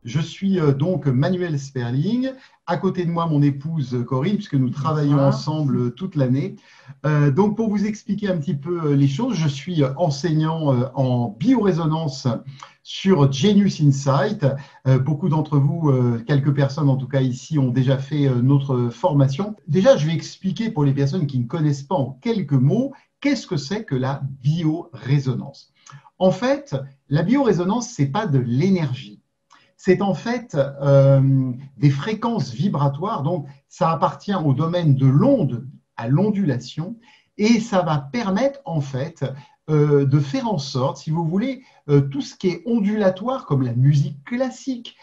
Je suis donc Manuel Sperling. À côté de moi, mon épouse Corinne, puisque nous travaillons Bonsoir. ensemble toute l'année. Donc, pour vous expliquer un petit peu les choses, je suis enseignant en biorésonance sur Genius Insight. Beaucoup d'entre vous, quelques personnes en tout cas ici, ont déjà fait notre formation. Déjà, je vais expliquer pour les personnes qui ne connaissent pas en quelques mots, qu'est-ce que c'est que la biorésonance. En fait, la biorésonance, ce n'est pas de l'énergie. C'est en fait des fréquences vibratoires, donc ça appartient au domaine de l'onde, à l'ondulation, et ça va permettre en fait de faire en sorte, si vous voulez, tout ce qui est ondulatoire, comme la musique classique,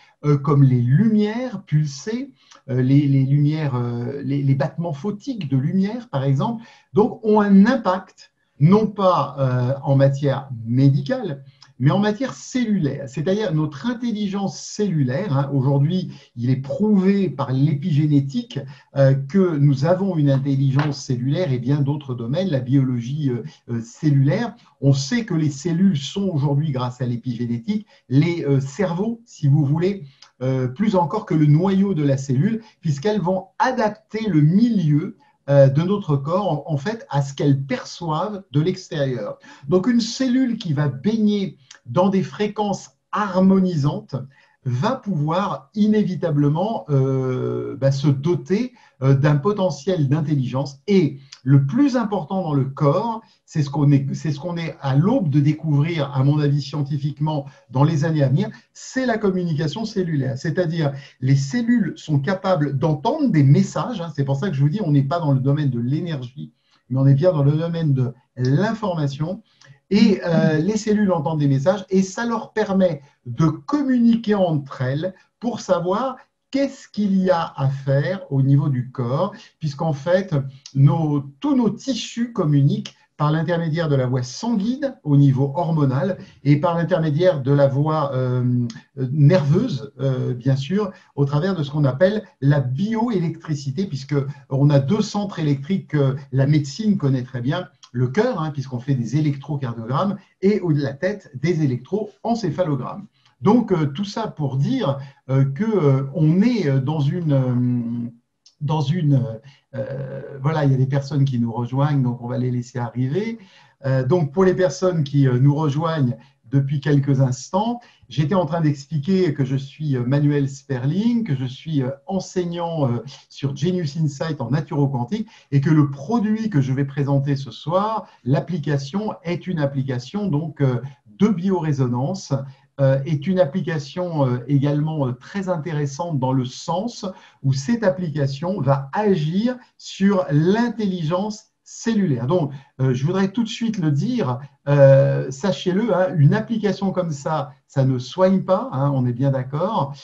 comme les lumières pulsées, les lumières, les battements photiques de lumière, par exemple, donc ont un impact, non pas en matière médicale, mais en matière cellulaire, c'est-à-dire notre intelligence cellulaire. Hein, aujourd'hui, il est prouvé par l'épigénétique que nous avons une intelligence cellulaire et bien d'autres domaines, la biologie cellulaire. On sait que les cellules sont aujourd'hui, grâce à l'épigénétique, les cerveaux, si vous voulez, plus encore que le noyau de la cellule, puisqu'elles vont adapter le milieu de notre corps, en fait, à ce qu'elles perçoivent de l'extérieur. Donc, une cellule qui va baigner dans des fréquences harmonisantes va pouvoir inévitablement se doter d'un potentiel d'intelligence. Et le plus important dans le corps, c'est ce qu'on est à l'aube de découvrir, à mon avis scientifiquement, dans les années à venir, c'est la communication cellulaire. C'est-à-dire, les cellules sont capables d'entendre des messages. Hein, c'est pour ça que je vous dis, on n'est pas dans le domaine de l'énergie, mais on est bien dans le domaine de l'information. Et les cellules entendent des messages et ça leur permet de communiquer entre elles pour savoir qu'est-ce qu'il y a à faire au niveau du corps, puisqu'en fait, tous nos tissus communiquent par l'intermédiaire de la voie sanguine au niveau hormonal et par l'intermédiaire de la voie nerveuse, bien sûr, au travers de ce qu'on appelle la bioélectricité, puisqu'on a deux centres électriques que la médecine connaît très bien, le cœur, hein, puisqu'on fait des électrocardiogrammes, et au-delà de la tête, des électroencéphalogrammes. Donc, tout ça pour dire qu'on est voilà, il y a des personnes qui nous rejoignent, donc on va les laisser arriver. Donc, pour les personnes qui nous rejoignent depuis quelques instants, j'étais en train d'expliquer que je suis Manuel Sperling, que je suis enseignant sur Genius Insight en naturoquantique et que le produit que je vais présenter ce soir, l'application, est une application donc de biorésonance, est une application également très intéressante dans le sens où cette application va agir sur l'intelligence cellulaire. Donc, je voudrais tout de suite le dire, sachez-le, hein, une application comme ça ne soigne pas, hein, on est bien d'accord,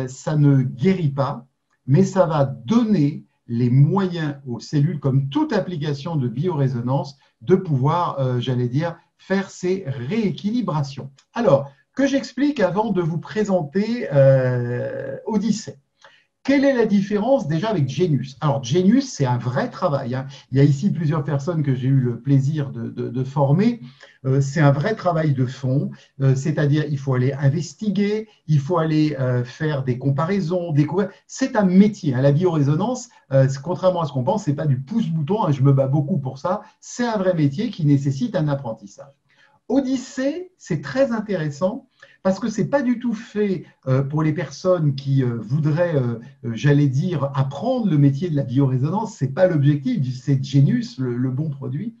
ça ne guérit pas, mais ça va donner les moyens aux cellules, comme toute application de biorésonance, de pouvoir, j'allais dire, faire ces rééquilibrations. Alors, que j'explique avant de vous présenter Odyssée. Quelle est la différence déjà avec Genius? Alors, Genius, c'est un vrai travail. Hein. Il y a ici plusieurs personnes que j'ai eu le plaisir de former. C'est un vrai travail de fond, c'est-à-dire il faut aller investiguer, il faut aller faire des comparaisons, découvrir. C'est un métier. Hein. La biorésonance, contrairement à ce qu'on pense, ce n'est pas du pouce-bouton. Hein. Je me bats beaucoup pour ça. C'est un vrai métier qui nécessite un apprentissage. Odyssée, c'est très intéressant parce que ce n'est pas du tout fait pour les personnes qui voudraient, j'allais dire, apprendre le métier de la biorésonance. Ce n'est pas l'objectif, c'est Genius, le bon produit.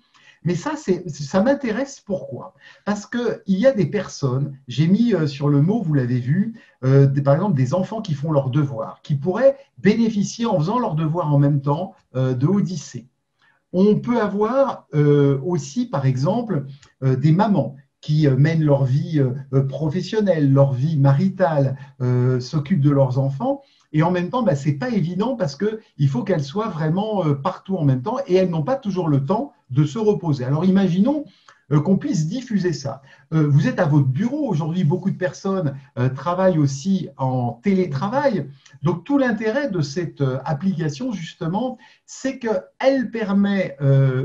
Mais ça m'intéresse pourquoi? Parce qu'il y a des personnes, j'ai mis sur le mot, vous l'avez vu, par exemple des enfants qui font leurs devoirs, qui pourraient bénéficier en faisant leurs devoirs en même temps de Odyssée. On peut avoir aussi, par exemple, des mamans qui mènent leur vie professionnelle, leur vie maritale, s'occupent de leurs enfants. Et en même temps, ce n'est pas évident parce qu'il faut qu'elles soient vraiment partout en même temps et elles n'ont pas toujours le temps de se reposer. Alors imaginons qu'on puisse diffuser ça. Vous êtes à votre bureau, aujourd'hui beaucoup de personnes travaillent aussi en télétravail, donc tout l'intérêt de cette application justement, c'est qu'elle permet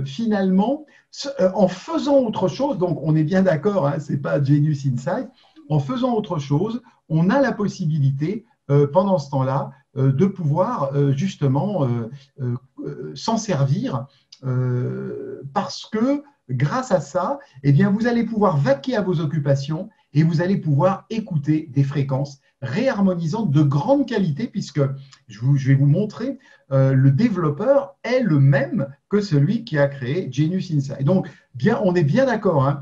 finalement, en faisant autre chose, donc on est bien d'accord, hein, ce n'est pas Genius Insight, en faisant autre chose, on a la possibilité, pendant ce temps-là, de pouvoir justement s'en servir parce que grâce à ça, eh bien, vous allez pouvoir vaquer à vos occupations et vous allez pouvoir écouter des fréquences réharmonisantes de grande qualité, puisque je vais vous montrer, le développeur est le même que celui qui a créé Genius Insight. Donc, on est bien d'accord, hein,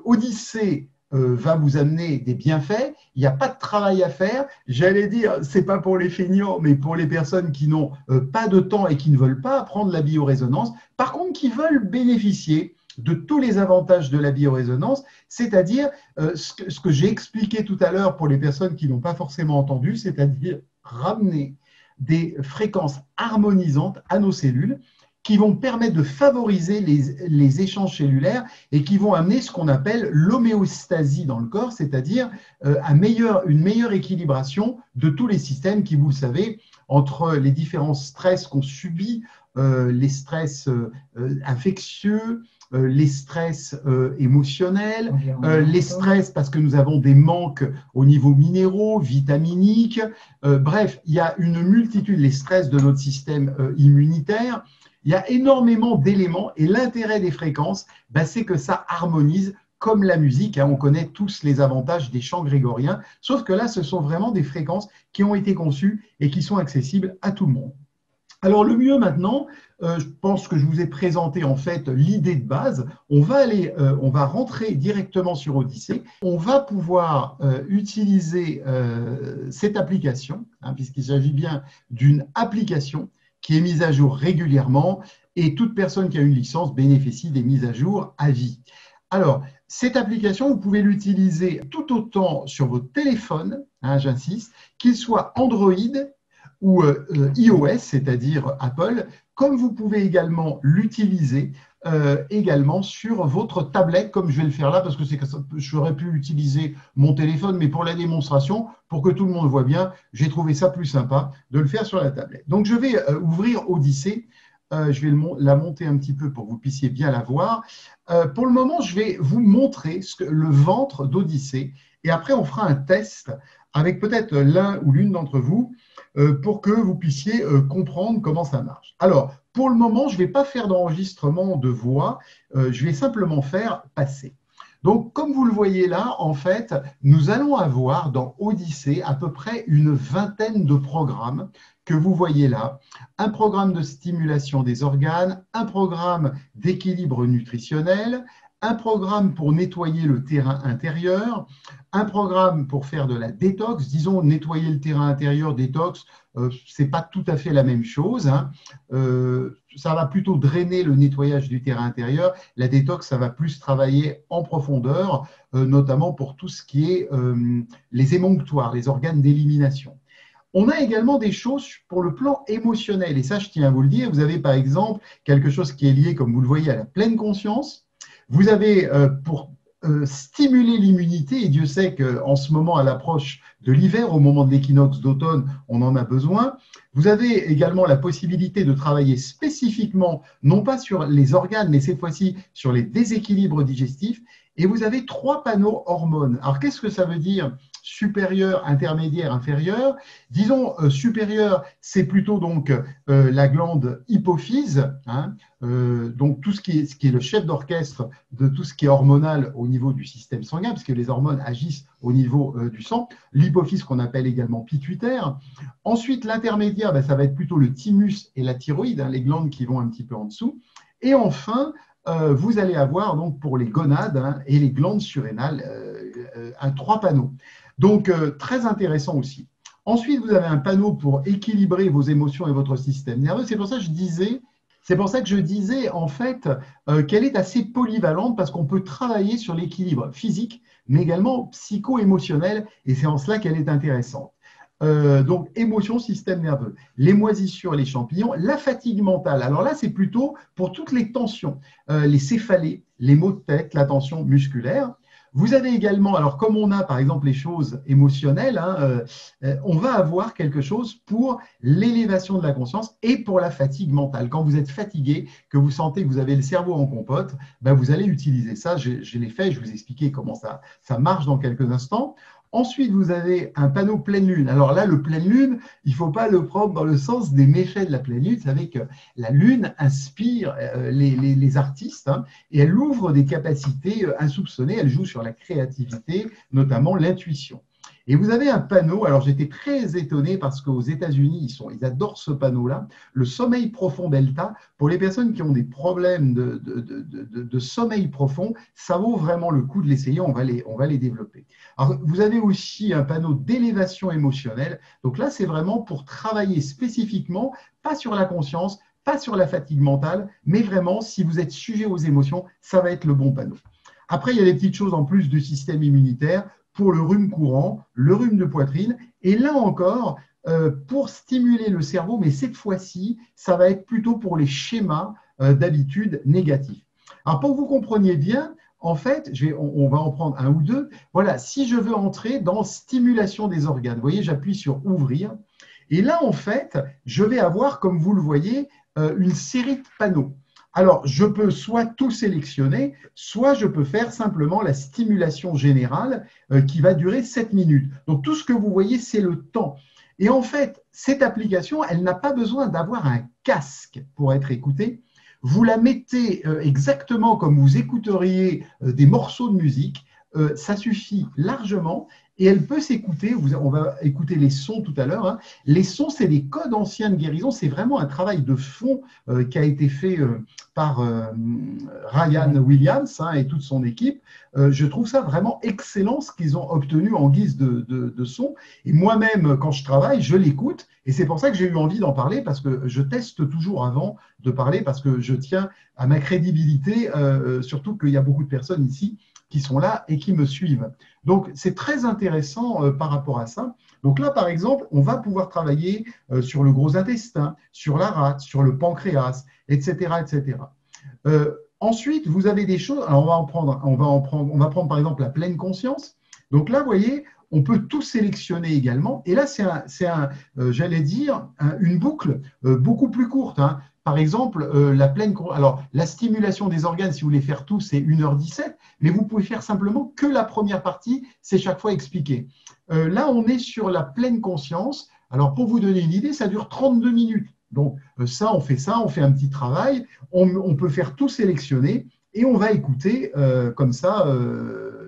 Odyssée va vous amener des bienfaits, il n'y a pas de travail à faire. J'allais dire, ce n'est pas pour les feignants, mais pour les personnes qui n'ont pas de temps et qui ne veulent pas apprendre la biorésonance, par contre, qui veulent bénéficier de tous les avantages de la biorésonance, c'est-à-dire ce que j'ai expliqué tout à l'heure pour les personnes qui n'ont pas forcément entendu, c'est-à-dire ramener des fréquences harmonisantes à nos cellules qui vont permettre de favoriser les échanges cellulaires et qui vont amener ce qu'on appelle l'homéostasie dans le corps, c'est-à-dire une meilleure équilibration de tous les systèmes qui, vous le savez, entre les différents stress qu'on subit, les stress infectieux, les stress émotionnels, les stress parce que nous avons des manques au niveau minéraux, vitaminiques, bref, il y a une multitude, les stress de notre système immunitaire. Il y a énormément d'éléments et l'intérêt des fréquences, c'est que ça harmonise comme la musique. On connaît tous les avantages des chants grégoriens, sauf que là, ce sont vraiment des fréquences qui ont été conçues et qui sont accessibles à tout le monde. Alors le mieux maintenant, je pense que je vous ai présenté en fait l'idée de base. On va rentrer directement sur Odyssée. On va pouvoir utiliser cette application, puisqu'il s'agit bien d'une application qui est mise à jour régulièrement et toute personne qui a une licence bénéficie des mises à jour à vie. Alors, cette application, vous pouvez l'utiliser tout autant sur votre téléphone, j'insiste, qu'il soit Android ou iOS, c'est-à-dire Apple, comme vous pouvez également l'utiliser également sur votre tablette, comme je vais le faire là, parce que j'aurais pu utiliser mon téléphone, mais pour la démonstration, pour que tout le monde voit bien, j'ai trouvé ça plus sympa de le faire sur la tablette. Donc, je vais ouvrir Odyssée. Je vais la monter un petit peu pour que vous puissiez bien la voir. Pour le moment, je vais vous montrer le ventre d'Odyssée et après, on fera un test avec peut-être l'un ou l'une d'entre vous pour que vous puissiez comprendre comment ça marche. Alors, pour le moment, je ne vais pas faire d'enregistrement de voix, je vais simplement faire passer. Donc, comme vous le voyez là, en fait, nous allons avoir dans Odyssée à peu près une vingtaine de programmes que vous voyez là. Un programme de stimulation des organes, un programme d'équilibre nutritionnel, un programme pour nettoyer le terrain intérieur, un programme pour faire de la détox. Disons, nettoyer le terrain intérieur, détox, ce n'est pas tout à fait la même chose. Ça va plutôt drainer le nettoyage du terrain intérieur. La détox, ça va plus travailler en profondeur, notamment pour tout ce qui est les émonctoires, les organes d'élimination. On a également des choses pour le plan émotionnel. Et ça, je tiens à vous le dire. Vous avez par exemple quelque chose qui est lié, comme vous le voyez, à la pleine conscience. Vous avez pour stimuler l'immunité, et Dieu sait qu'en ce moment, à l'approche de l'hiver, au moment de l'équinoxe d'automne, on en a besoin. Vous avez également la possibilité de travailler spécifiquement, non pas sur les organes, mais cette fois-ci sur les déséquilibres digestifs. Et vous avez 3 panneaux hormones. Alors, qu'est-ce que ça veut dire supérieur, intermédiaire, inférieur? Disons supérieur, c'est plutôt donc la glande hypophyse, donc tout ce qui est le chef d'orchestre de tout ce qui est hormonal au niveau du système sanguin, parce que les hormones agissent au niveau du sang. L'hypophyse qu'on appelle également pituitaire. Ensuite, l'intermédiaire, ça va être plutôt le thymus et la thyroïde, les glandes qui vont un petit peu en dessous. Et enfin, vous allez avoir donc pour les gonades et les glandes surrénales 3 panneaux. Donc, très intéressant aussi. Ensuite, vous avez un panneau pour équilibrer vos émotions et votre système nerveux. C'est pour ça que je disais en fait qu'elle est assez polyvalente parce qu'on peut travailler sur l'équilibre physique, mais également psycho-émotionnel, et c'est en cela qu'elle est intéressante. Donc, émotion, système nerveux, les moisissures, les champignons, la fatigue mentale. Alors là, c'est plutôt pour toutes les tensions, les céphalées, les maux de tête, la tension musculaire. Vous avez également, alors comme on a par exemple les choses émotionnelles, on va avoir quelque chose pour l'élévation de la conscience et pour la fatigue mentale. Quand vous êtes fatigué, que vous sentez que vous avez le cerveau en compote, vous allez utiliser ça. Je l'ai fait, je vous ai expliqué comment ça marche dans quelques instants. Ensuite, vous avez un panneau pleine lune. Alors là, le pleine lune, il ne faut pas le prendre dans le sens des méfaits de la pleine lune. Vous savez que la lune inspire les artistes, hein, et elle ouvre des capacités insoupçonnées. Elle joue sur la créativité, notamment l'intuition. Et vous avez un panneau, alors j'étais très étonné parce qu'aux États-Unis, ils adorent ce panneau-là, le sommeil profond delta. Pour les personnes qui ont des problèmes de sommeil profond, ça vaut vraiment le coup de l'essayer, on va les développer. Alors, vous avez aussi un panneau d'élévation émotionnelle. Donc là, c'est vraiment pour travailler spécifiquement, pas sur la conscience, pas sur la fatigue mentale, mais vraiment, si vous êtes sujet aux émotions, ça va être le bon panneau. Après, il y a des petites choses en plus du système immunitaire pour le rhume courant, le rhume de poitrine. Et là encore, pour stimuler le cerveau, mais cette fois-ci, ça va être plutôt pour les schémas d'habitude négatifs. Alors, pour que vous compreniez bien, en fait, on va en prendre un ou deux. Voilà, si je veux entrer dans stimulation des organes, vous voyez, j'appuie sur ouvrir. Et là, en fait, je vais avoir, comme vous le voyez, une série de panneaux. Alors, je peux soit tout sélectionner, soit je peux faire simplement la stimulation générale qui va durer 7 minutes. Donc, tout ce que vous voyez, c'est le temps. Et en fait, cette application, elle n'a pas besoin d'avoir un casque pour être écoutée. Vous la mettez exactement comme vous écouteriez des morceaux de musique. Ça suffit largement. Et elle peut s'écouter, on va écouter les sons tout à l'heure, hein. Les sons, c'est des codes anciens de guérison, c'est vraiment un travail de fond qui a été fait par Ryan Williams, hein, et toute son équipe. Je trouve ça vraiment excellent ce qu'ils ont obtenu en guise de son. Et moi-même, quand je travaille, je l'écoute. Et c'est pour ça que j'ai eu envie d'en parler, parce que je teste toujours avant de parler, parce que je tiens à ma crédibilité, surtout qu'il y a beaucoup de personnes ici qui sont là et qui me suivent. Donc, c'est très intéressant par rapport à ça. Donc là, par exemple, on va pouvoir travailler sur le gros intestin, sur la rate, sur le pancréas, etc., etc. Ensuite, vous avez des choses. Alors, on va prendre par exemple la pleine conscience. Donc là, vous voyez, on peut tout sélectionner également. Et là, j'allais dire, une boucle beaucoup plus courte, hein. Par exemple, la stimulation des organes, si vous voulez faire tout, c'est 1h17, mais vous pouvez faire simplement que la première partie, c'est chaque fois expliqué. Là, on est sur la pleine conscience. Alors, pour vous donner une idée, ça dure 32 minutes. Donc, ça, on fait un petit travail. On peut faire tout sélectionner et on va écouter comme ça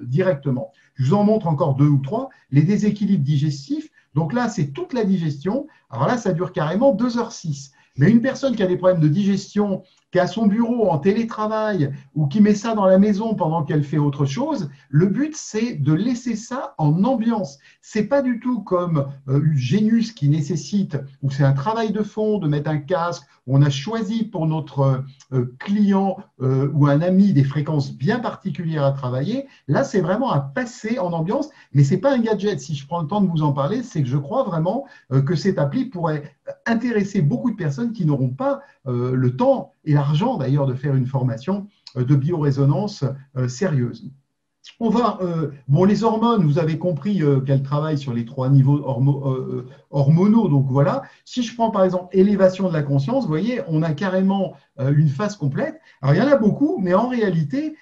directement. Je vous en montre encore 2 ou 3. Les déséquilibres digestifs. Donc là, c'est toute la digestion. Alors là, ça dure carrément 2h06. Mais une personne qui a des problèmes de digestion, qui est à son bureau en télétravail ou qui met ça dans la maison pendant qu'elle fait autre chose, le but, c'est de laisser ça en ambiance. Ce n'est pas du tout comme Genius qui nécessite, où c'est un travail de fond, de mettre un casque, où on a choisi pour notre client ou un ami des fréquences bien particulières à travailler. Là, c'est vraiment à passer en ambiance, mais ce n'est pas un gadget. Si je prends le temps de vous en parler, c'est que je crois vraiment que cette appli pourrait intéresser beaucoup de personnes qui n'auront pas le temps et l'argent d'ailleurs de faire une formation de biorésonance sérieuse. Les hormones, vous avez compris qu'elles travaillent sur les 3 niveaux hormonaux. Donc voilà, si je prends par exemple élévation de la conscience, vous voyez, on a carrément une phase complète. Alors il y en a beaucoup, mais en réalité,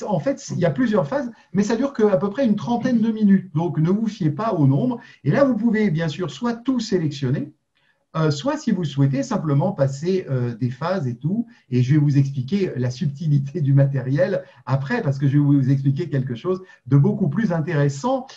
en fait, il y a plusieurs phases, mais ça dure qu'à peu près une trentaine de minutes. Donc ne vous fiez pas au nombre. Et là, vous pouvez bien sûr soit tout sélectionner, soit si vous souhaitez simplement passer des phases et tout, et je vais vous expliquer la subtilité du matériel après, parce que je vais vous expliquer quelque chose de beaucoup plus intéressant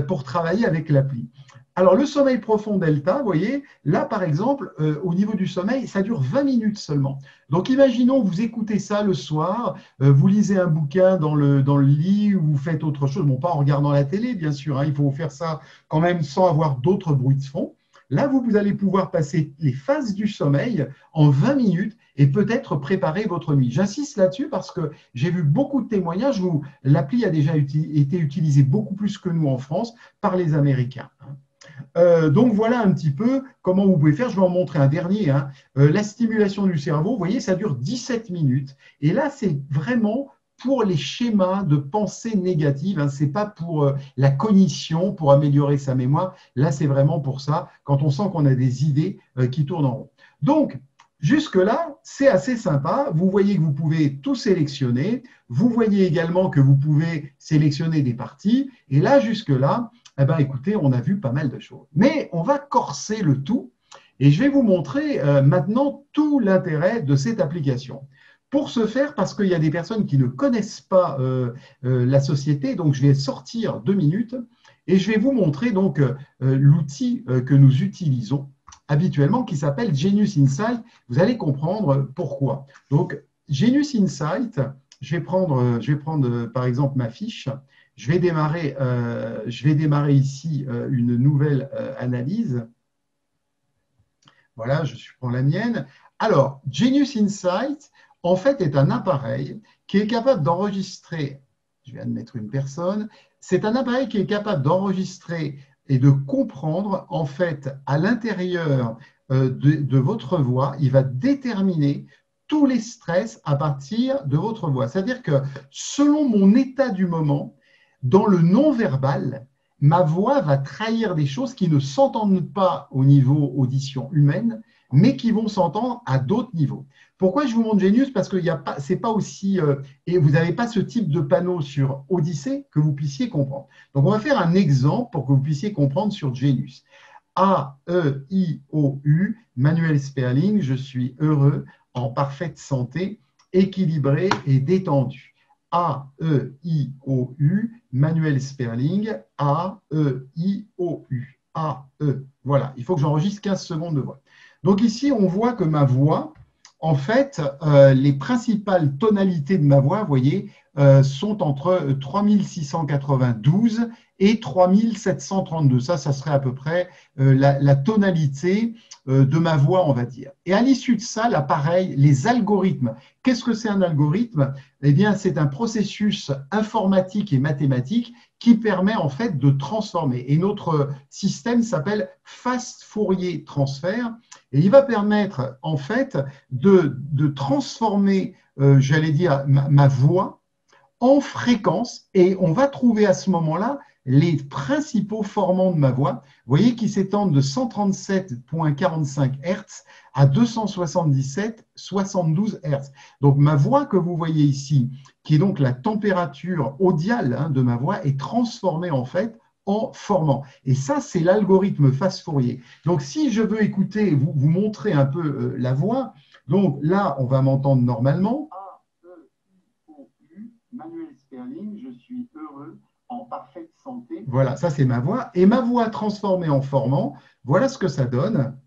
pour travailler avec l'appli. Alors, le sommeil profond delta, vous voyez, là, par exemple, au niveau du sommeil, ça dure 20 minutes seulement. Donc, imaginons, vous écoutez ça le soir, vous lisez un bouquin dans le lit, ou vous faites autre chose, bon, pas en regardant la télé, bien sûr, hein, il faut faire ça quand même sans avoir d'autres bruits de fond. Là, vous allez pouvoir passer les phases du sommeil en 20 minutes et peut-être préparer votre nuit. J'insiste là-dessus parce que j'ai vu beaucoup de témoignages où l'appli a déjà été utilisée beaucoup plus que nous en France par les Américains. Donc, voilà un petit peu comment vous pouvez faire. Je vais en montrer un dernier, hein. La stimulation du cerveau, vous voyez, ça dure 17 minutes. Et là, c'est vraiment pour les schémas de pensée négative, hein. Ce n'est pas pour la cognition, pour améliorer sa mémoire. Là, c'est vraiment pour ça, quand on sent qu'on a des idées qui tournent en rond. Donc, jusque-là, c'est assez sympa. Vous voyez que vous pouvez tout sélectionner. Vous voyez également que vous pouvez sélectionner des parties. Et là, jusque-là, Eh bien, écoutez, on a vu pas mal de choses. Mais on va corser le tout et je vais vous montrer maintenant tout l'intérêt de cette application. Pour ce faire, parce qu'il y a des personnes qui ne connaissent pas la société, donc je vais sortir 2 minutes et je vais vous montrer donc l'outil que nous utilisons habituellement qui s'appelle Genius Insight. Vous allez comprendre pourquoi. Donc, Genius Insight, je vais prendre par exemple ma fiche. Je vais démarrer ici une nouvelle analyse. Voilà, je prends la mienne. Alors, Genius Insight, en fait, est un appareil qui est capable d'enregistrer, je viens de mettre une personne, c'est un appareil qui est capable d'enregistrer et de comprendre, en fait, à l'intérieur de votre voix, il va déterminer tous les stress à partir de votre voix. C'est-à-dire que selon mon état du moment, dans le non-verbal, ma voix va trahir des choses qui ne s'entendent pas au niveau audition humaine, mais qui vont s'entendre à d'autres niveaux. Pourquoi je vous montre Genius? Parce que c'est pas aussi, et vous n'avez pas ce type de panneau sur Odyssey que vous puissiez comprendre. Donc, on va faire un exemple pour que vous puissiez comprendre sur Genius. A-E-I-O-U, Manuel Sperling, je suis heureux, en parfaite santé, équilibré et détendu. A-E-I-O-U, Manuel Sperling, A-E-I-O-U. A-E. Voilà, il faut que j'enregistre 15 secondes de voix. Donc ici, on voit que ma voix, en fait, les principales tonalités de ma voix, vous voyez, sont entre 3692 et 3732. Ça serait à peu près la tonalité de ma voix, on va dire. Et à l'issue de ça, l'appareil, les algorithmes. Qu'est-ce que c'est un algorithme? Eh bien, c'est un processus informatique et mathématique qui permet en fait de transformer. Et notre système s'appelle Fast Fourier Transfert. Et il va permettre en fait de transformer, j'allais dire, ma voix en fréquence. Et on va trouver à ce moment-là les principaux formants de ma voix, vous voyez, qui s'étendent de 137,45 Hz à 277,72 Hz. Donc, ma voix que vous voyez ici, qui est donc la température audiale de ma voix, est transformée en fait en formant. Et ça, c'est l'algorithme Fast Fourier. Donc, si je veux écouter, vous montrer un peu la voix, donc là, on va m'entendre normalement. A-E-I-O-U, Manuel Sperling, je suis heureux, en parfaite santé. Voilà, ça c'est ma voix. Et ma voix transformée en formant, voilà ce que ça donne.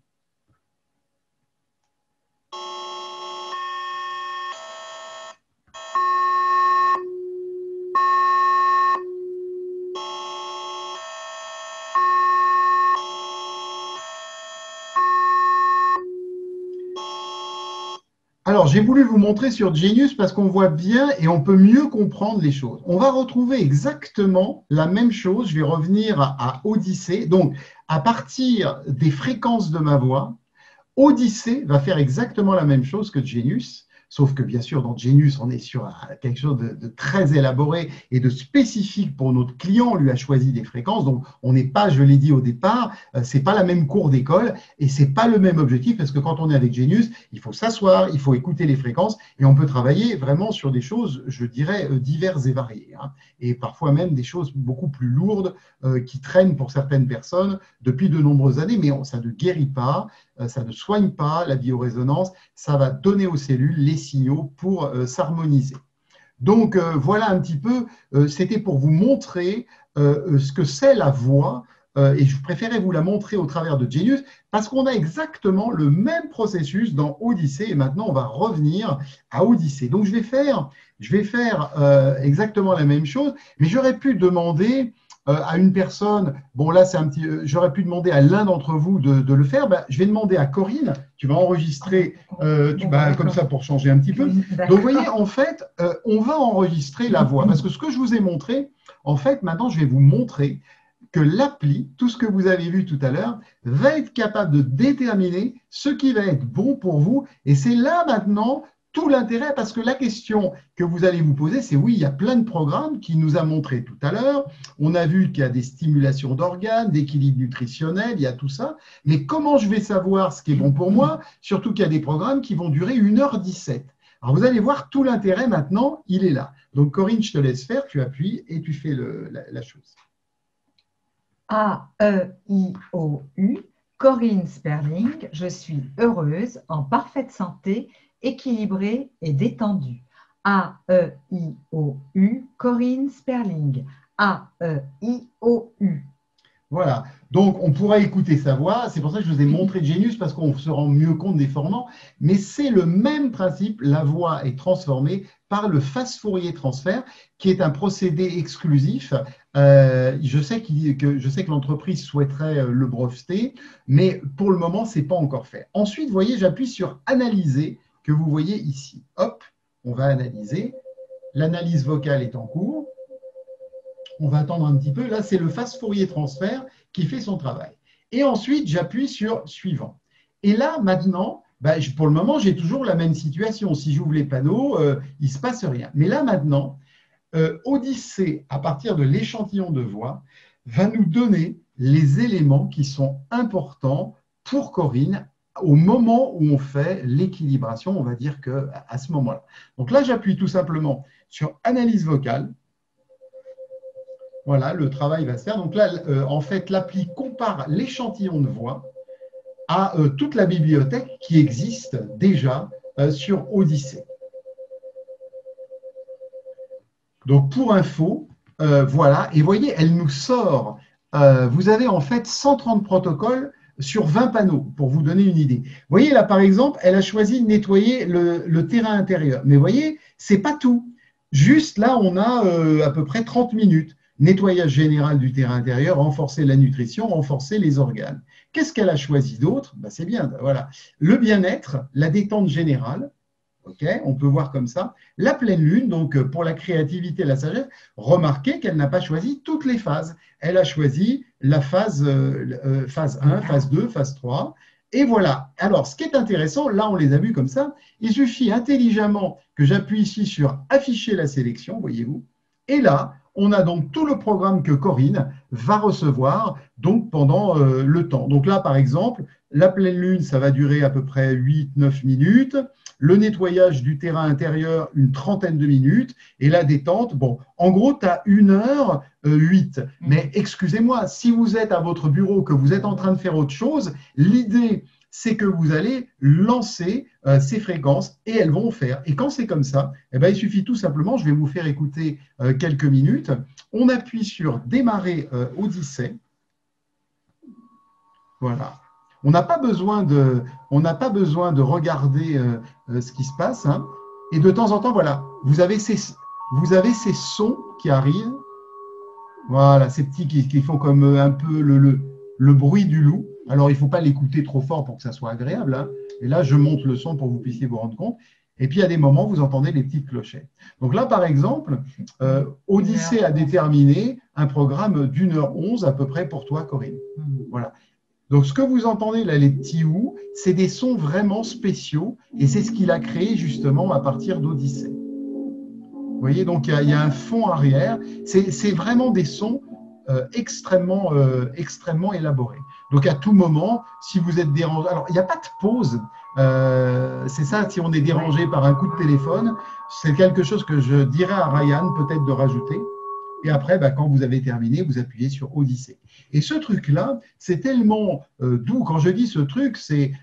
Alors, j'ai voulu vous montrer sur Genius parce qu'on voit bien et on peut mieux comprendre les choses. On va retrouver exactement la même chose. Je vais revenir à Odyssey. Donc, à partir des fréquences de ma voix, Odyssey va faire exactement la même chose que Genius. Sauf que bien sûr, dans Genius, on est sur quelque chose de très élaboré et de spécifique pour notre client. On lui a choisi des fréquences. Donc, on n'est pas, je l'ai dit au départ, c'est pas la même cour d'école et c'est pas le même objectif parce que quand on est avec Genius, il faut s'asseoir, il faut écouter les fréquences et on peut travailler vraiment sur des choses, je dirais, diverses et variées. Et parfois même des choses beaucoup plus lourdes qui traînent pour certaines personnes depuis de nombreuses années, mais ça ne guérit pas, ça ne soigne pas la biorésonance, ça va donner aux cellules les signaux pour s'harmoniser. Donc voilà un petit peu, c'était pour vous montrer ce que c'est la voix, et je préférais vous la montrer au travers de Genius, parce qu'on a exactement le même processus dans Odyssey, et maintenant on va revenir à Odyssey. Donc je vais faire exactement la même chose, mais j'aurais pu demander à une personne, bon là c'est un petit, j'aurais pu demander à l'un d'entre vous de le faire, je vais demander à Corinne, tu vas enregistrer, comme ça pour changer un petit peu. Donc vous voyez, en fait, on va enregistrer la voix, parce que ce que je vous ai montré, en fait, maintenant je vais vous montrer que l'appli, tout ce que vous avez vu tout à l'heure, va être capable de déterminer ce qui va être bon pour vous, et c'est là maintenant tout l'intérêt, parce que la question que vous allez vous poser, c'est oui, il y a plein de programmes qui nous a montré tout à l'heure. On a vu qu'il y a des stimulations d'organes, d'équilibre nutritionnel, il y a tout ça. Mais comment je vais savoir ce qui est bon pour moi? Surtout qu'il y a des programmes qui vont durer 1h17. Alors vous allez voir tout l'intérêt maintenant, il est là. Donc Corinne, je te laisse faire, tu appuies et tu fais la chose. A-E-I-O-U, Corinne Sperling, je suis heureuse, en parfaite santé, équilibrée et détendue. A-E-I-O-U, Corinne Sperling. A-E-I-O-U. Voilà. Donc, on pourrait écouter sa voix. C'est pour ça que je vous ai montré Genius, parce qu'on se rend mieux compte des formants. Mais c'est le même principe. La voix est transformée par le Fast-Fourier transfert, qui est un procédé exclusif. Je sais que l'entreprise souhaiterait le breveter, mais pour le moment, ce n'est pas encore fait. Ensuite, vous voyez, j'appuie sur Analyser, que vous voyez ici. Hop, on va analyser. L'analyse vocale est en cours. On va attendre un petit peu. Là, c'est le Fast-Fourier transfert qui fait son travail. Et ensuite, j'appuie sur Suivant. Et là, maintenant, pour le moment, j'ai toujours la même situation. Si j'ouvre les panneaux, il ne se passe rien. Mais là, maintenant, Odyssée, à partir de l'échantillon de voix, va nous donner les éléments qui sont importants pour Corinne au moment où on fait l'équilibration, on va dire qu'à ce moment-là. Donc là, j'appuie tout simplement sur Analyse vocale. Voilà, le travail va se faire. Donc là, en fait, l'appli compare l'échantillon de voix à toute la bibliothèque qui existe déjà sur Odyssée. Donc, pour info, voilà, et voyez, elle nous sort. Vous avez en fait 130 protocoles sur 20 panneaux, pour vous donner une idée. Vous voyez, là, par exemple, elle a choisi de nettoyer le terrain intérieur. Mais vous voyez, ce n'est pas tout. Juste là, on a à peu près 30 minutes. Nettoyage général du terrain intérieur, renforcer la nutrition, renforcer les organes. Qu'est-ce qu'elle a choisi d'autre? C'est bien, voilà. Le bien-être, la détente générale, okay, on peut voir comme ça. La pleine lune, donc pour la créativité et la sagesse, remarquez qu'elle n'a pas choisi toutes les phases. Elle a choisi la phase 1, phase 2, phase 3. Et voilà. Alors, ce qui est intéressant, là, on les a vus comme ça. Il suffit intelligemment que j'appuie ici sur Afficher la sélection, voyez-vous. Et là, on a donc tout le programme que Corinne va recevoir donc pendant le temps. Donc là, par exemple, la pleine lune, ça va durer à peu près 8-9 minutes. Le nettoyage du terrain intérieur, une trentaine de minutes. Et la détente, bon, en gros, tu as 1h08. Mais excusez-moi, si vous êtes à votre bureau, que vous êtes en train de faire autre chose, l'idée, c'est que vous allez lancer ces fréquences et elles vont faire. Et quand c'est comme ça, eh ben, il suffit tout simplement, je vais vous faire écouter quelques minutes. On appuie sur Démarrer Odyssée. Voilà. On n'a pas besoin de regarder ce qui se passe. Hein. Et de temps en temps, voilà, vous avez ces sons qui arrivent. Voilà, ces petits qui font comme un peu le bruit du loup. Alors, il ne faut pas l'écouter trop fort pour que ça soit agréable. Hein. Et là, je monte le son pour que vous puissiez vous rendre compte. Et puis, à des moments, vous entendez les petites clochettes. Donc là, par exemple, Odyssée a déterminé un programme d'1h11 à peu près pour toi, Corinne. Voilà. Donc, ce que vous entendez là, les petits ou, c'est des sons vraiment spéciaux et c'est ce qu'il a créé justement à partir d'Odyssée. Vous voyez, donc il y a un fond arrière. C'est vraiment des sons extrêmement élaborés. Donc, à tout moment, si vous êtes dérangé, alors il n'y a pas de pause. C'est ça, si on est dérangé par un coup de téléphone, c'est quelque chose que je dirais à Ryan peut-être de rajouter. Et après, quand vous avez terminé, vous appuyez sur Odyssée. Et ce truc-là, c'est tellement doux. Quand je dis ce truc, c'est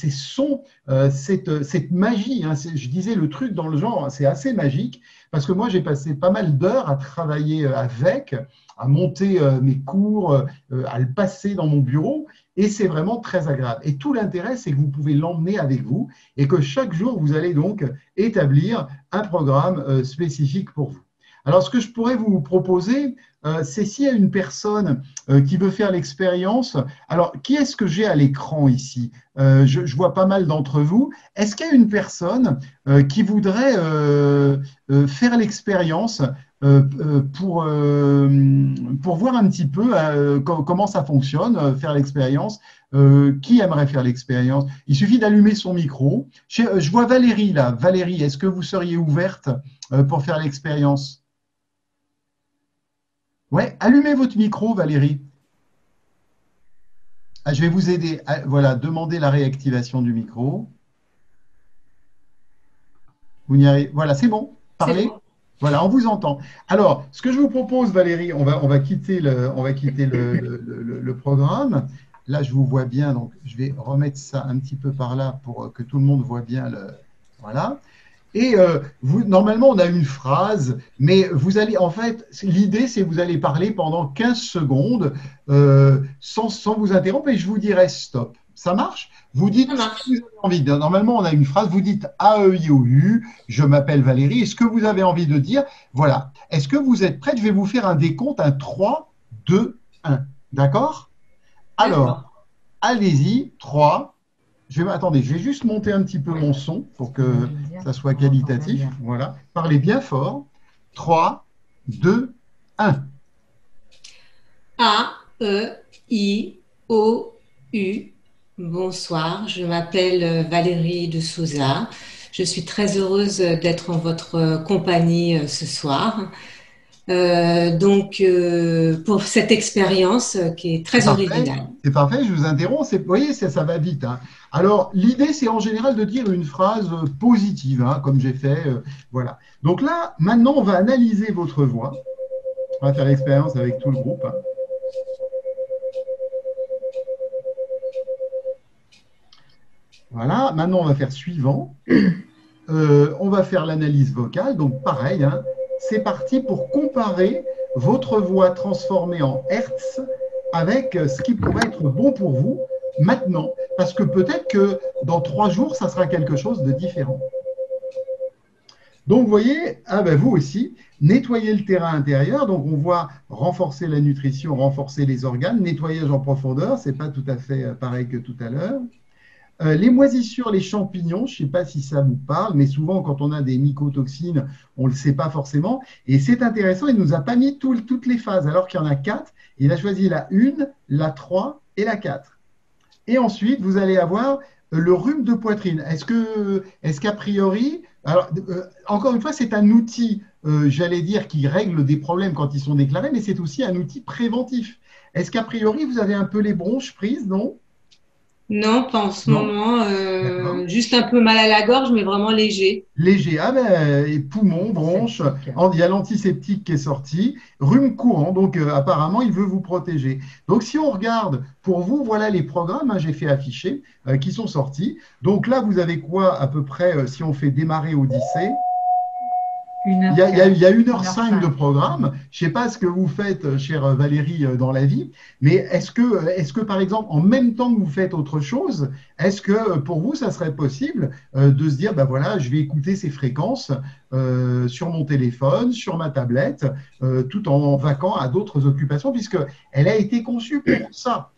son, cette magie. Hein, je disais le truc dans le genre, c'est assez magique. Parce que moi, j'ai passé pas mal d'heures à travailler avec, à monter mes cours, à le passer dans mon bureau. Et c'est vraiment très agréable. Et tout l'intérêt, c'est que vous pouvez l'emmener avec vous et que chaque jour, vous allez donc établir un programme spécifique pour vous. Alors, ce que je pourrais vous proposer, c'est s'il y a une personne qui veut faire l'expérience. Alors, qui est-ce que j'ai à l'écran ici? Je vois pas mal d'entre vous. Est-ce qu'il y a une personne qui voudrait faire l'expérience pour voir un petit peu comment ça fonctionne, faire l'expérience? Qui aimerait faire l'expérience? Il suffit d'allumer son micro. Je vois Valérie là. Valérie, est-ce que vous seriez ouverte pour faire l'expérience? Ouais, allumez votre micro, Valérie. Ah, je vais vous aider. Ah, voilà, demandez la réactivation du micro. Vous n'y arrivez. Voilà, c'est bon. C'est Parlez. bon. Voilà, on vous entend. Alors, ce que je vous propose, Valérie, on va quitter le programme. Là, je vous vois bien, donc je vais remettre ça un petit peu par là pour que tout le monde voit bien le. Voilà. Et vous, normalement, on a une phrase, mais vous allez, en fait, l'idée, c'est que vous allez parler pendant 15 secondes sans vous interrompre et je vous dirai stop. Ça marche? Vous Ça dites ce que vous marche. avez envie de dire. Normalement, on a une phrase, vous dites A, E, I, O, U, je m'appelle Valérie, et ce que vous avez envie de dire, voilà. Est-ce que vous êtes prête? Je vais vous faire un décompte, un 3, 2, 1. D'accord? D'accord. Alors, allez-y, 3. Attendez, je vais juste monter un petit peu mon son pour que ça soit qualitatif. Voilà. Parlez bien fort. 3, 2, 1. A, E, I, O, U. Bonsoir, je m'appelle Valérie de Souza. Je suis très heureuse d'être en votre compagnie ce soir. Pour cette expérience qui est C'est très parfait. originale. C'est parfait, je vous interromps. Vous voyez, ça va vite, hein. Alors, l'idée, c'est en général de dire une phrase positive, hein, comme j'ai fait. Voilà. Donc là, maintenant, on va analyser votre voix. On va faire l'expérience avec tout le groupe, hein. Voilà. Maintenant, on va faire suivant. On va faire l'analyse vocale. Donc, pareil, hein, c'est parti pour comparer votre voix transformée en Hertz avec ce qui pourrait être bon pour vous maintenant. Parce que peut-être que dans 3 jours, ça sera quelque chose de différent. Donc, vous voyez, ah ben, vous aussi, nettoyer le terrain intérieur. Donc, on voit renforcer la nutrition, renforcer les organes, nettoyage en profondeur. Ce n'est pas tout à fait pareil que tout à l'heure. Les moisissures, les champignons, je ne sais pas si ça vous parle, mais souvent quand on a des mycotoxines, on ne le sait pas forcément. Et c'est intéressant, il ne nous a pas mis toutes les phases, alors qu'il y en a 4. Il a choisi la 1, la 3 et la 4. Et ensuite, vous allez avoir le rhume de poitrine. Est-ce qu'a priori, alors, encore une fois, c'est un outil, j'allais dire, qui règle des problèmes quand ils sont déclarés, mais c'est aussi un outil préventif. Est-ce qu'a priori, vous avez un peu les bronches prises, non? Non, pas en ce Non? moment. D'accord. Juste un peu mal à la gorge, mais vraiment léger. Léger, ah ben, et poumons, bronches, il y a l'antiseptique qui est sorti, rhume courant, donc apparemment il veut vous protéger. Donc si on regarde, pour vous, voilà les programmes, hein, j'ai fait afficher, qui sont sortis. Donc là, vous avez quoi à peu près, si on fait démarrer Odyssée? Il y a 1h05 de programme. Je ne sais pas ce que vous faites, chère Valérie, dans la vie, mais est-ce que, par exemple, en même temps que vous faites autre chose, est-ce que pour vous, ça serait possible de se dire, ben voilà, je vais écouter ces fréquences sur mon téléphone, sur ma tablette, tout en vaquant à d'autres occupations, puisqu'elle a été conçue pour ça.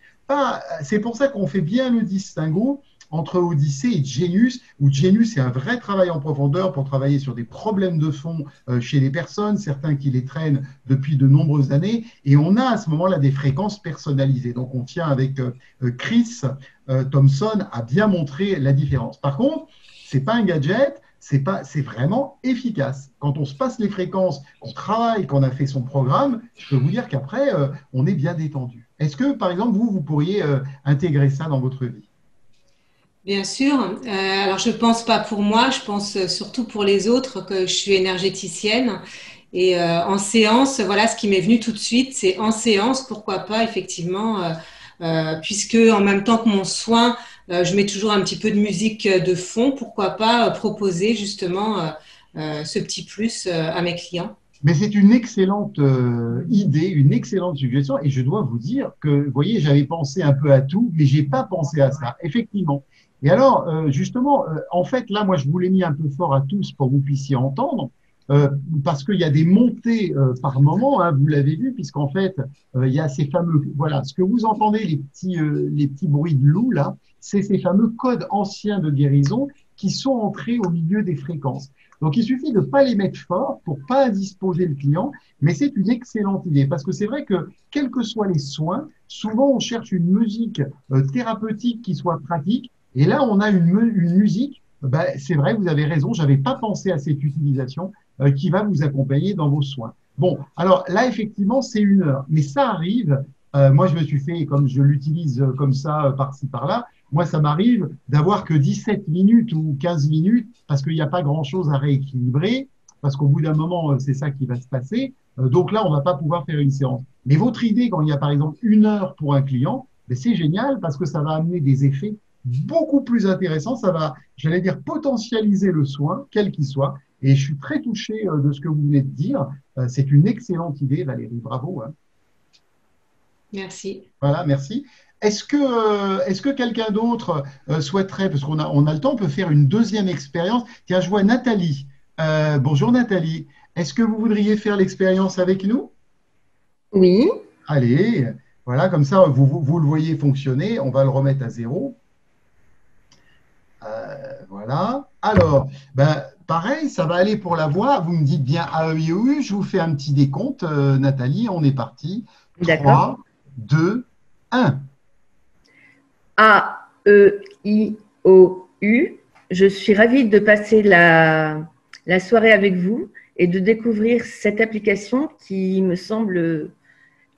C'est pour ça qu'on fait bien le distinguo entre Odyssée et Genius, où Genius, c'est un vrai travail en profondeur pour travailler sur des problèmes de fond chez les personnes, certains qui les traînent depuis de nombreuses années, et on a à ce moment-là des fréquences personnalisées. Donc on tient avec Chris Thompson à bien montrer la différence. Par contre, c'est pas un gadget, c'est vraiment efficace. Quand on se passe les fréquences, qu'on travaille, qu'on a fait son programme, je peux vous dire qu'après, on est bien détendu. Est-ce que, par exemple, vous pourriez intégrer ça dans votre vie? Bien sûr. Alors, je pense pas pour moi, je pense surtout pour les autres que je suis énergéticienne. Et en séance, voilà, ce qui m'est venu tout de suite, c'est en séance, pourquoi pas, effectivement, puisque en même temps que mon soin, je mets toujours un petit peu de musique de fond, pourquoi pas proposer justement ce petit plus à mes clients. Mais c'est une excellente idée, une excellente suggestion. Et je dois vous dire que, vous voyez, j'avais pensé un peu à tout, mais j'ai pas pensé à ça, effectivement. Et alors, justement, en fait, là, moi, je vous l'ai mis un peu fort à tous pour que vous puissiez entendre, euh, parce qu'il y a des montées par moment, hein, vous l'avez vu, puisqu'en fait, il y a ces fameux, voilà, ce que vous entendez, les petits bruits de loup, là, c'est ces fameux codes anciens de guérison qui sont entrés au milieu des fréquences. Donc, il suffit de ne pas les mettre fort pour pas indisposer le client, mais c'est une excellente idée parce que c'est vrai que, quels que soient les soins, souvent on cherche une musique thérapeutique qui soit pratique. Et là, on a une musique, ben, c'est vrai, vous avez raison, j'avais pas pensé à cette utilisation qui va vous accompagner dans vos soins. Bon, alors là, effectivement, c'est 1 heure, mais ça arrive. Moi, je me suis fait, comme je l'utilise comme ça, par-ci, par-là, moi, ça m'arrive d'avoir que 17 minutes ou 15 minutes parce qu'il n'y a pas grand-chose à rééquilibrer. parce qu'au bout d'un moment, c'est ça qui va se passer. Donc là, on ne va pas pouvoir faire une séance. Mais votre idée, quand il y a par exemple 1 heure pour un client, ben, c'est génial parce que ça va amener des effets beaucoup plus intéressants. Ça va, j'allais dire, potentialiser le soin, quel qu'il soit. Et je suis très touché de ce que vous venez de dire. C'est une excellente idée, Valérie. Bravo, hein. Merci. Voilà, merci. Est-ce que quelqu'un d'autre souhaiterait, parce qu'on a le temps, on peut faire une deuxième expérience. Tiens, je vois Nathalie. Bonjour Nathalie. Est-ce que vous voudriez faire l'expérience avec nous? Oui, Allez, voilà, comme ça, vous le voyez fonctionner. On va le remettre à 0. Voilà. Alors, ben, pareil, ça va aller pour la voix. Vous me dites bien A, E, I, O, U. Je vous fais un petit décompte, Nathalie. On est parti. d'accord. 3, 2, 1. A, E, I, O, U. Je suis ravie de passer la soirée avec vous et de découvrir cette application qui me semble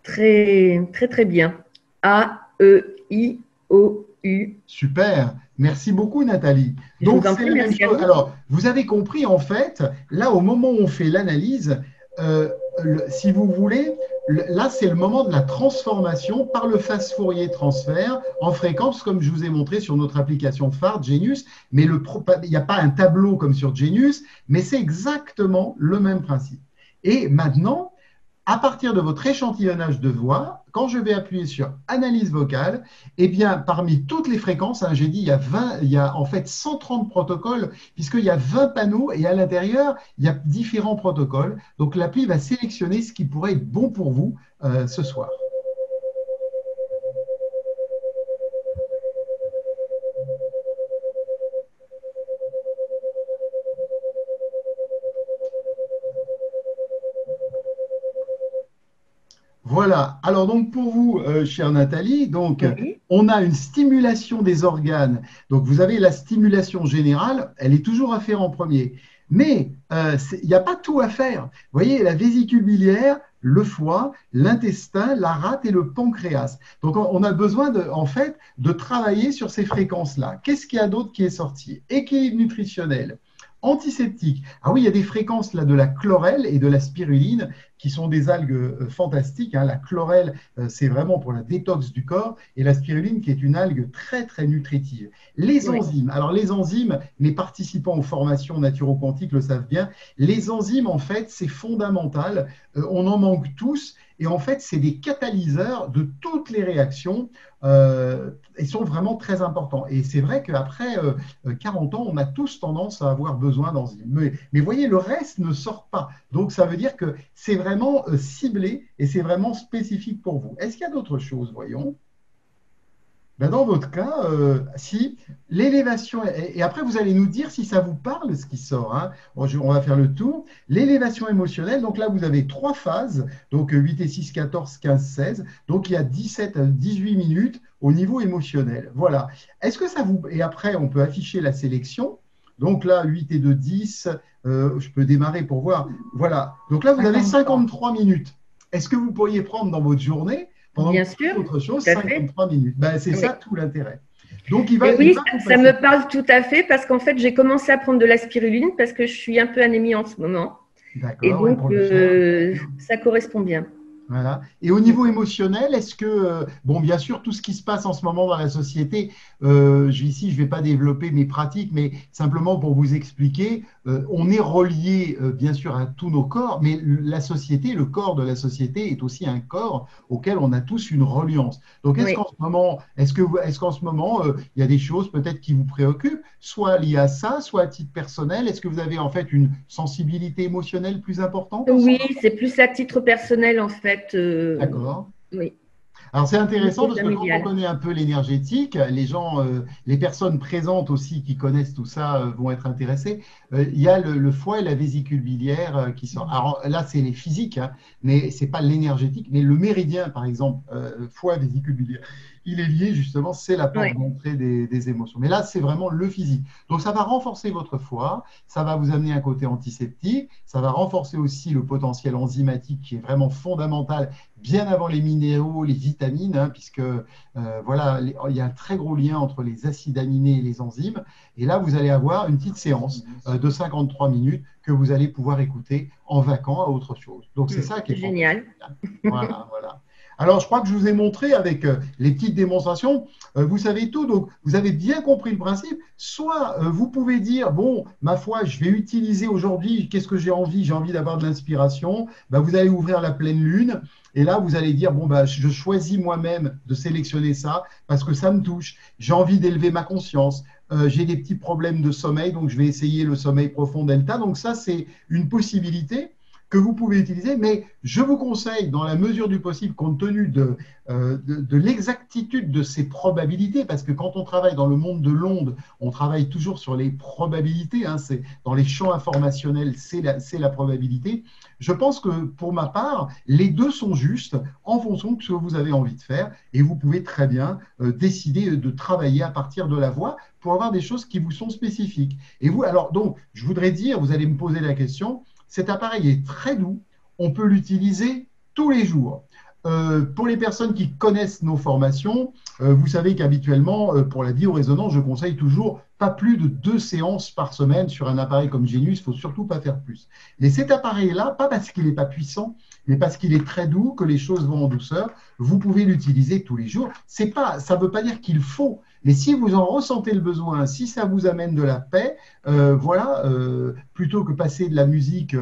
très, très, très bien. A, E, I, O, U. Super. Merci beaucoup, Nathalie. Je Donc, vous en c'est prie, la même merci à chose. vous. Alors, vous avez compris, en fait, là, au moment où on fait l'analyse, euh, si vous voulez, là, c'est le moment de la transformation par le phase Fourier transfert en fréquence, comme je vous ai montré sur notre application phare, Genius. Mais il n'y a pas un tableau comme sur Genius, mais c'est exactement le même principe. Et maintenant, à partir de votre échantillonnage de voix, quand je vais appuyer sur analyse vocale, eh bien, parmi toutes les fréquences, hein, j'ai dit, il y a en fait 130 protocoles, puisqu'il y a 20 panneaux et à l'intérieur, il y a différents protocoles. Donc, l'appli va sélectionner ce qui pourrait être bon pour vous ce soir. Voilà. Alors donc pour vous, chère Nathalie, donc Oui, on a une stimulation des organes. Donc vous avez la stimulation générale, elle est toujours à faire en premier. Mais il n'y a pas tout à faire. Vous voyez, la vésicule biliaire, le foie, l'intestin, la rate et le pancréas. Donc on a besoin en fait de travailler sur ces fréquences-là. Qu'est-ce qu'il y a d'autre qui est sorti? Équilibre nutritionnel. Antiseptique. Ah oui, il y a des fréquences là de la chlorelle et de la spiruline qui sont des algues fantastiques, hein. La chlorelle, c'est vraiment pour la détox du corps, et la spiruline qui est une algue très très nutritive. Les oui, enzymes. Alors les enzymes, mes participants aux formations naturo-quantiques le savent bien. Les enzymes, en fait, c'est fondamental. On en manque tous. Et en fait, c'est des catalyseurs de toutes les réactions. Ils sont vraiment très importants. Et c'est vrai qu'après 40 ans, on a tous tendance à avoir besoin d'enzymes. Mais voyez, le reste ne sort pas. Donc, ça veut dire que c'est vraiment ciblé et c'est vraiment spécifique pour vous. Est-ce qu'il y a d'autres choses, voyons? Ben, dans votre cas, si l'élévation, et après vous allez nous dire si ça vous parle ce qui sort, hein. Bon, on va faire le tour. L'élévation émotionnelle, donc là vous avez 3 phases, donc 8 et 6, 14, 15, 16. Donc il y a 17 à 18 minutes au niveau émotionnel. Voilà. Est-ce que ça vous. Et après, on peut afficher la sélection. Donc là, 8 et 2, 10. Je peux démarrer pour voir. Voilà. Donc là, vous avez 53. 53 minutes. Est-ce que vous pourriez prendre dans votre journée pendant bien que vous sûr, faites autre chose, tout à fait. 53 minutes. Ben, c'est Oui. ça tout l'intérêt. Donc, il Et va oui, vous ça passer. me parle tout à fait parce qu'en fait, j'ai commencé à prendre de la spiruline parce que je suis un peu anémie en ce moment. Et D'accord, ouais, donc, pour le fer. ça correspond bien. Voilà. Et au niveau émotionnel, est-ce que, bon, bien sûr, tout ce qui se passe en ce moment dans la société, ici, je ne vais pas développer mes pratiques, mais simplement pour vous expliquer, on est relié, bien sûr, à tous nos corps, mais la société, le corps de la société est aussi un corps auquel on a tous une reliance. Donc, est-ce Oui. qu'en ce moment, il y a des choses peut-être qui vous préoccupent, soit liées à ça, soit à titre personnel? Est-ce que vous avez en fait une sensibilité émotionnelle plus importante en ce Oui, moment? c'est plus à titre personnel en fait. D'accord. Oui, Alors c'est au intéressant niveau parce que quand on familial. connaît un peu l'énergétique, les gens, les personnes présentes aussi qui connaissent tout ça vont être intéressées. Il y a le foie et la vésicule biliaire qui sont. Alors là, c'est les physiques, hein, mais c'est pas l'énergétique. Mais le méridien, par exemple, foie, vésicule biliaire. il est lié justement, c'est la porte d'entrée des émotions. Mais là, c'est vraiment le physique. Donc, ça va renforcer votre foie, ça va vous amener un côté antiseptique, ça va renforcer aussi le potentiel enzymatique qui est vraiment fondamental, bien avant les minéraux, les vitamines, hein, puisque voilà, il y a un très gros lien entre les acides aminés et les enzymes. Et là, vous allez avoir une petite séance de 53 minutes que vous allez pouvoir écouter en vaquant à autre chose. Donc, c'est ça qui est génial. Voilà, voilà. Alors, je crois que je vous ai montré avec les petites démonstrations, vous savez tout, donc vous avez bien compris le principe. Soit vous pouvez dire, bon, ma foi, je vais utiliser aujourd'hui, qu'est-ce que j'ai envie? J'ai envie d'avoir de l'inspiration. Ben, vous allez ouvrir la pleine lune et là, vous allez dire, bon, ben, je choisis moi-même de sélectionner ça parce que ça me touche. J'ai envie d'élever ma conscience. J'ai des petits problèmes de sommeil, donc je vais essayer le sommeil profond delta. Donc ça, c'est une possibilité que vous pouvez utiliser, mais je vous conseille, dans la mesure du possible, compte tenu de l'exactitude de ces probabilités, parce que quand on travaille dans le monde de l'onde, on travaille toujours sur les probabilités, hein, dans les champs informationnels, c'est la probabilité. Je pense que, pour ma part, les deux sont justes en fonction de ce que vous avez envie de faire, et vous pouvez très bien décider de travailler à partir de la voix pour avoir des choses qui vous sont spécifiques. Et vous, alors, donc, je voudrais dire, vous allez me poser la question, cet appareil est très doux, on peut l'utiliser tous les jours. Pour les personnes qui connaissent nos formations, vous savez qu'habituellement, pour la biorésonance, je conseille toujours pas plus de 2 séances par semaine sur un appareil comme Genius, il ne faut surtout pas faire plus. Mais cet appareil-là, pas parce qu'il n'est pas puissant, mais parce qu'il est très doux, que les choses vont en douceur, vous pouvez l'utiliser tous les jours. Ça ne veut pas dire qu'il faut, mais si vous en ressentez le besoin, si ça vous amène de la paix, voilà, plutôt que passer de la musique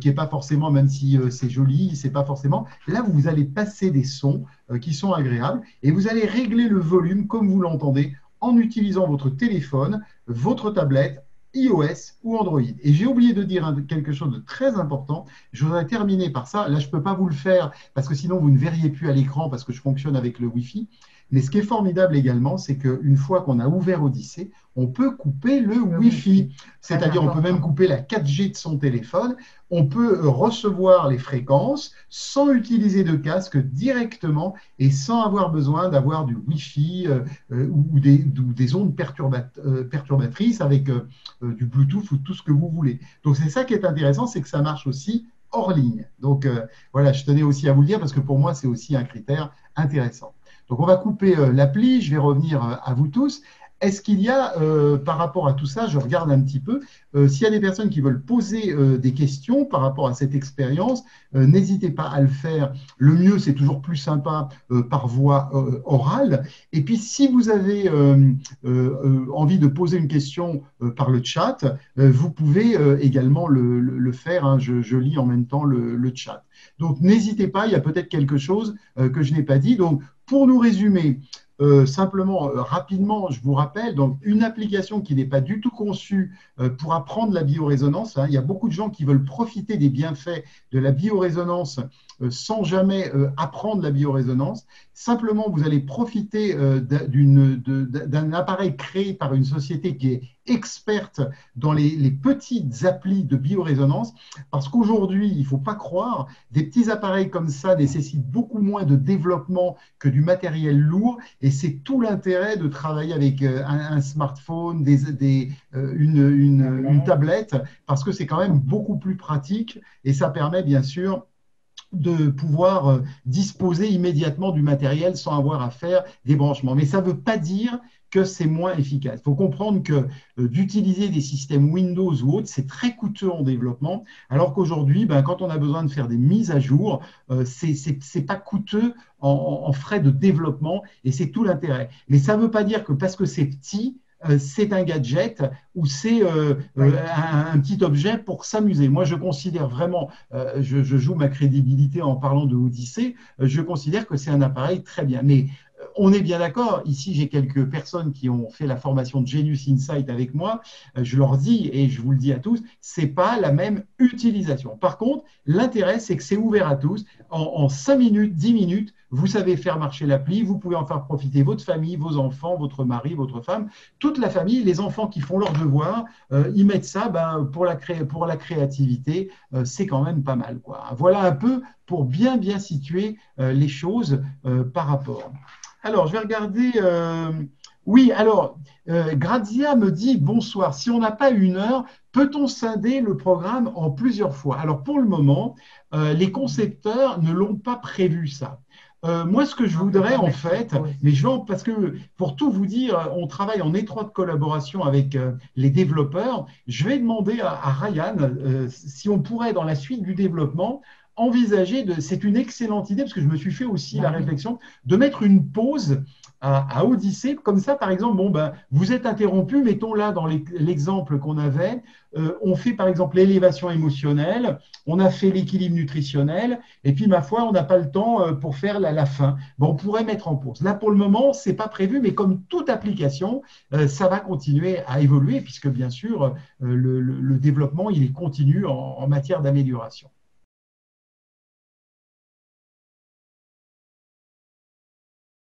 qui n'est pas forcément, même si c'est joli, c'est pas forcément, là vous allez passer des sons qui sont agréables et vous allez régler le volume comme vous l'entendez en utilisant votre téléphone, votre tablette, iOS ou Android. Et j'ai oublié de dire quelque chose de très important. Je voudrais terminer par ça. Là, je ne peux pas vous le faire parce que sinon, vous ne verriez plus à l'écran parce que je fonctionne avec le Wi-Fi. Mais ce qui est formidable également, c'est qu'une fois qu'on a ouvert Odyssée, on peut couper le Wi-Fi. C'est-à-dire, on peut même couper la 4G de son téléphone. On peut recevoir les fréquences sans utiliser de casque directement et sans avoir besoin d'avoir du Wi-Fi ou des ondes perturbatrices avec du Bluetooth ou tout ce que vous voulez. Donc, c'est ça qui est intéressant, c'est que ça marche aussi hors ligne. Donc, voilà, je tenais aussi à vous le dire parce que pour moi, c'est aussi un critère intéressant. Donc, on va couper l'appli. Je vais revenir à vous tous. Est-ce qu'il y a, par rapport à tout ça, je regarde un petit peu, s'il y a des personnes qui veulent poser des questions par rapport à cette expérience, n'hésitez pas à le faire. Le mieux, c'est toujours plus sympa par voie orale. Et puis, si vous avez envie de poser une question par le chat, vous pouvez également le faire. Hein. Je lis en même temps le chat. Donc, n'hésitez pas, il y a peut-être quelque chose que je n'ai pas dit. Donc, pour nous résumer, simplement, rapidement, je vous rappelle, donc une application qui n'est pas du tout conçue pour apprendre la biorésonance. Hein. Il y a beaucoup de gens qui veulent profiter des bienfaits de la biorésonance sans jamais apprendre la biorésonance. Simplement, vous allez profiter d'un appareil créé par une société qui est experte dans les petites applis de biorésonance, parce qu'aujourd'hui, il ne faut pas croire, des petits appareils comme ça nécessitent beaucoup moins de développement que du matériel lourd, et c'est tout l'intérêt de travailler avec un smartphone, une tablette, parce que c'est quand même beaucoup plus pratique, et ça permet bien sûr de pouvoir disposer immédiatement du matériel sans avoir à faire des branchements. Mais ça ne veut pas dire que c'est moins efficace. Il faut comprendre que d'utiliser des systèmes Windows ou autres, c'est très coûteux en développement, alors qu'aujourd'hui, quand on a besoin de faire des mises à jour, c'est pas coûteux en frais de développement, et c'est tout l'intérêt. Mais ça ne veut pas dire que parce que c'est petit, c'est un gadget ou c'est un petit objet pour s'amuser. Moi, je considère vraiment, je joue ma crédibilité en parlant de Odyssée, je considère que c'est un appareil très bien. Mais on est bien d'accord, ici j'ai quelques personnes qui ont fait la formation de Genius Insight avec moi, je leur dis, et je vous le dis à tous, ce n'est pas la même utilisation. Par contre, l'intérêt, c'est que c'est ouvert à tous. En 5 minutes, 10 minutes, vous savez faire marcher l'appli, vous pouvez en faire profiter votre famille, vos enfants, votre mari, votre femme, toute la famille, les enfants qui font leurs devoirs, ils mettent ça pour la créativité, c'est quand même pas mal, quoi. Voilà un peu pour bien situer les choses par rapport. Alors, je vais regarder. Oui, alors, Grazia me dit bonsoir. Si on n'a pas 1 heure, peut-on scinder le programme en plusieurs fois? Alors, pour le moment, les concepteurs ne l'ont pas prévu ça. Moi, ce que je voudrais en fait, mais parce que pour tout vous dire, on travaille en étroite collaboration avec les développeurs. Je vais demander à Ryan si on pourrait, dans la suite du développement, envisager c'est une excellente idée, parce que je me suis fait aussi la réflexion de mettre une pause à Odyssée. Comme ça, par exemple, bon, ben, vous êtes interrompu, mettons là dans l'exemple qu'on avait, on fait par exemple l'élévation émotionnelle, on a fait l'équilibre nutritionnel, et puis ma foi, on n'a pas le temps pour faire la fin. Bon, on pourrait mettre en pause. Là, pour le moment, ce n'est pas prévu, mais comme toute application, ça va continuer à évoluer, puisque bien sûr, le développement, il est continu en matière d'amélioration.